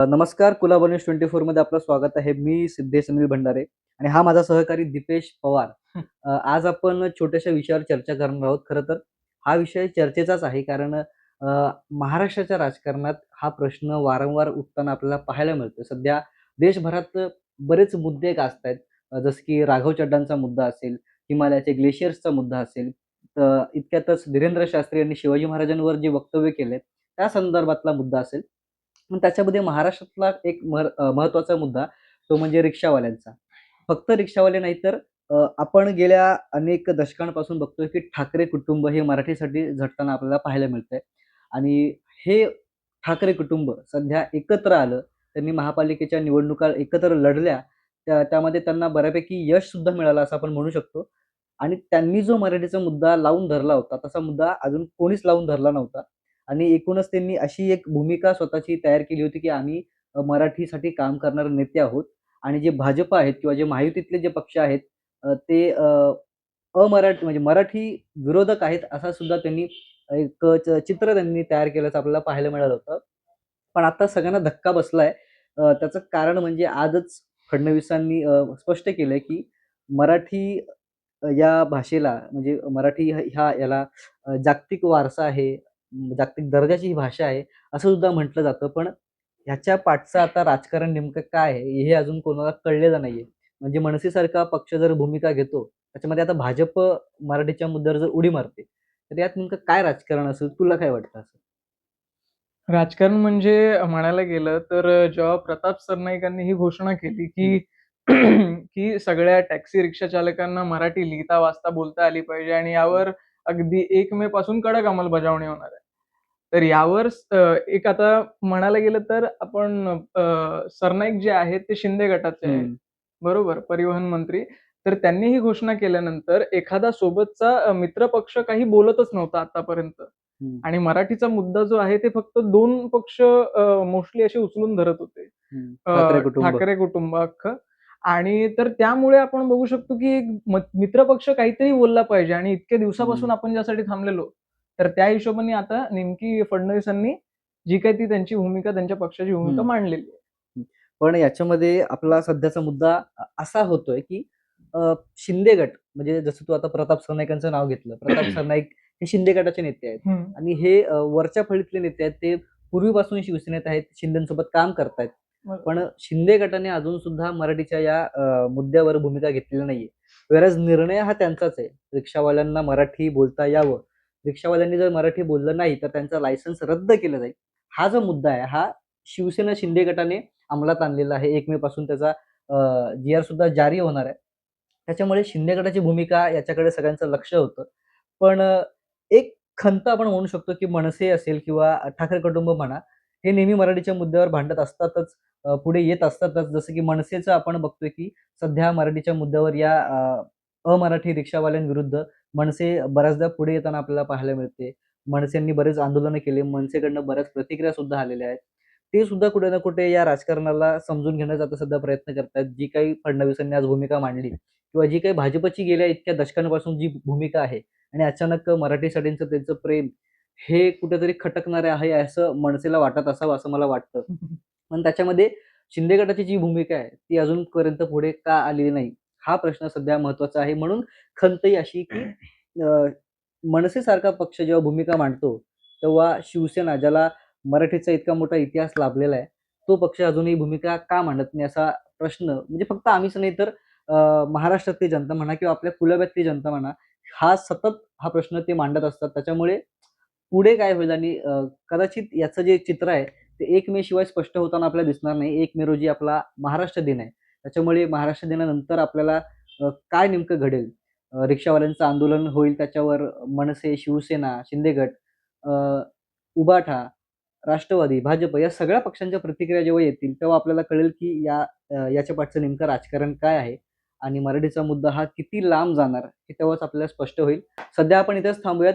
नमस्कार, कुलाबा न्यूज 24 मध्ये आपलं स्वागत आहे. मी सिद्धेश अनिल भंडारे आणि हा माझा सहकारी दीपेश पवार. आज आपण छोट्याशा विषयावर चर्चा करणार आहोत. खरं तर हा विषय चर्चेचाच आहे कारण महाराष्ट्राच्या राजकारणात हा प्रश्न वारंवार उठताना आपल्याला पाहायला मिळतो. सध्या देशभरात बरेच मुद्दे गाजतायत. जसं की राघव चड्डांचा मुद्दा असेल, हिमालयाचे ग्लेशियर्सचा मुद्दा असेल. तर इतक्यातच धीरेंद्र शास्त्री यांनी शिवाजी महाराजांवर जे वक्तव्य केले, त्या संदर्भातला मुद्दा असेल. पण त्याच्यामध्ये महाराष्ट्रातला एक महत्त्वाचा मुद्दा तो म्हणजे रिक्षावाल्यांचा. फक्त रिक्षावाले नाही तर आपण गेल्या अनेक दशकांपासून बघतोय की ठाकरे कुटुंब हे मराठीसाठी झटताना आपल्याला पाहायला मिळतंय. आणि हे ठाकरे कुटुंब सध्या एकत्र आलं. त्यांनी महापालिकेच्या निवडणुका एकत्र लढल्या. त्यामध्ये त्यांना बऱ्यापैकी यशसुद्धा मिळालं असं आपण म्हणू शकतो. आणि त्यांनी जो मराठीचा मुद्दा लावून धरला होता, तसा मुद्दा अजून कोणीच लावून धरला नव्हता. आणि एकूणच त्यांनी अशी एक भूमिका स्वतःची तयार केली होती, की आम्ही मराठीसाठी काम करणारे नेते आहोत आणि जे भाजप आहेत किंवा जे महायुतीतले जे पक्ष आहेत ते अमराठी म्हणजे मराठी विरोधक आहेत, असा सुद्धा त्यांनी एक चित्र त्यांनी तयार केल्याचं आपल्याला पाहायला मिळालं होतं. पण आता सगळ्यांना धक्का बसलाय. त्याचं कारण म्हणजे आजच फडणवीसांनी स्पष्ट केलंय, की मराठी या भाषेला म्हणजे मराठी ह्या याला जागतिक वारसा आहे, जागतिक दर्जाची ही भाषा आहे, असं सुद्धा म्हटलं जातं. पण ह्याच्या पाठचं आता राजकारण नेमकं काय आहे, हे अजून कोणाला कळलेलं नाहीये. म्हणजे मनसेसारखा पक्ष जर भूमिका घेतो, त्याच्यामध्ये आता भाजप मराठीच्या मुद्द्यावर जर उडी मारते, तर यात नेमकं काय राजकारण असेल? तुला काय वाटतं असं? राजकारण म्हणजे म्हणायला गेलं तर जेव्हा प्रताप सरनाईकांनी ही घोषणा केली, हं, की की सगळ्या टॅक्सी रिक्षा चालकांना मराठी लिहिता, वाचता, बोलता आली पाहिजे आणि हं, यावर अगदी 1 मे पासून कडक अंमलबजावणी होणार आहे. तर यावर एक आता म्हणायला गेलं तर आपण सरनाईक जे आहेत ते शिंदे गटाचे आहेत. हं, बरोबर, परिवहन मंत्री. तर त्यांनी ही घोषणा केल्यानंतर एखादा सोबतचा मित्रपक्ष काही बोलतच नव्हता आतापर्यंत. हं, आणि मराठीचा मुद्दा जो आहे ते फक्त 2 पक्ष मोस्टली असे उचलून धरत होते. हं. ठाकरे कुटुंब. ठाकरे कुटुंब अख्खं. आणि तर त्यामुळे आपण बघू शकतो, की एक मित्रपक्ष काहीतरी बोलला पाहिजे आणि इतक्या दिवसापासून हं, आपण ज्यासाठी थांबलेलो, तर त्या हिशोबाने आता नेमकी फडणवीसांनी जी काही ती त्यांची भूमिका, त्यांच्या पक्षाची भूमिका हं. मांडलेली आहे. हं. पण याच्यामध्ये आपला सध्याचा मुद्दा असा होतोय, की शिंदे गट म्हणजे जसं तू आता प्रताप सरनाईकांचं नाव घेतलं. प्रताप सरनाईक हे शिंदे गटाचे नेते आहेत हं. आणि हे वरच्या फळीतले नेते आहेत. ते पूर्वीपासून शिवसेनेत आहेत. शिंदेसोबत काम करतायत. पण बरोबर. शिंदे गटाने अजून सुद्धा मराठीच्या या मुद्द्यावर भूमिका घेतलेली नाहीये. व्हेअरएज निर्णय हा त्यांचाच आहे. रिक्षावाल्यांना मराठी बोलता यावं. रिक्षावाल्यांनी जर मराठी बोललं नाही, तर त्यांचं लायसन्स रद्द केलं जाईल. हा जो मुद्दा आहे, हा शिवसेना शिंदे गटाने अंमलात आणलेला आहे. 1 मे पासून त्याचा जी-आर सुद्धा जारी होणार आहे. त्याच्यामुळे शिंदे गटाची भूमिका याच्याकडे सगळ्यांचं लक्ष होतं. पण एक खंत आपण म्हणू शकतो, की मनसे असेल किंवा ठाकरे कुटुंब म्हणा, हे नेहमी मराठीच्या मुद्द्यावर भांडत असतातच, पुढे येत असतातच. जसं की मनसेचं आपण बघतोय, की सध्या मराठीच्या मुद्द्यावर या अमराठी रिक्षावाल्यांविरुद्ध मनसे बऱ्याचदा पुढे येताना आपल्याला पाहायला मिळते. मनसेंनी बरेच आंदोलनं केली. मनसेकडनं बऱ्याच प्रतिक्रिया सुद्धा आलेल्या आहेत. ते सुद्धा कुठे ना कुठे या राजकारणाला समजून घेण्याचा आता सध्या प्रयत्न करतायत. जी काही फडणवीसांनी आज भूमिका मांडली किंवा जी काही भाजपची गेल्या इतक्या दशकांपासून जी भूमिका आहे आणि अचानक मराठीसाठीचं त्यांचं प्रेम हे कुठेतरी खटकणारे आहे असं मनसेला वाटत असावं असं मला वाटतं. पण त्याच्यामध्ये शिंदे गटाची जी भूमिका आहे ती अजूनपर्यंत पुढे का आलेली नाही? हा प्रश्न सध्या महत्त्वाचा आहे. म्हणून खंत ही अशी की मनसेसारखा पक्ष जेव्हा भूमिका मांडतो, तेव्हा शिवसेना ज्याला मराठीचा इतका मोठा इतिहास लाभलेला आहे, तो पक्ष अजूनही भूमिका का मांडत नाही असा प्रश्न म्हणजे फक्त आम्हीच नाही तर महाराष्ट्रातली जनता म्हणा किंवा आपल्या कुलाब्यातली जनता म्हणा, सतत हा प्रश्न ते मांडत असतात. त्याच्यामुळे पुढे काय होईल आणि कदाचित याचं जे चित्र आहे, ते 1 मे शिवाय स्पष्ट होताना आपल्याला दिसणार नाही. 1 मे रोजी आपला महाराष्ट्र दिन आहे. त्याच्यामुळे महाराष्ट्र दिनानंतर आपल्याला काय नेमकं घडेल? रिक्षावाल्यांचं आंदोलन होईल त्याच्यावर मनसे, शिवसेना, शिंदे गट, अ, उभाठा, राष्ट्रवादी, भाजप या सगळ्या पक्षांच्या प्रतिक्रिया जेव्हा येतील, तेव्हा आपल्याला कळेल की याच्या पाठचं नेमकं राजकारण काय आहे आणि मराठीचा मुद्दा हा किती लांब जाणार, हे तेव्हाच आपल्याला स्पष्ट होईल. सध्या आपण इथेच थांबूयात.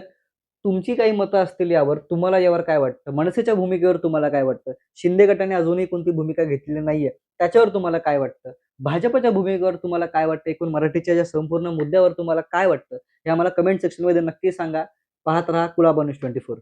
तुमची काही मतं असतील यावर, तुम्हाला यावर काय वाटतं? मनसेच्या भूमिकेवर तुम्हाला काय वाटतं? शिंदे गटाने अजूनही कोणती भूमिका घेतलेली नाहीये, त्याच्यावर तुम्हाला काय वाटतं? भाजपच्या भूमिकेवर तुम्हाला काय वाटतं? एकूण मराठीच्या या संपूर्ण मुद्द्यावर तुम्हाला काय वाटतं? हे आम्हाला कमेंट सेक्शनमध्ये नक्की सांगा. पाहत रहा कुळाबा न्यूज 24.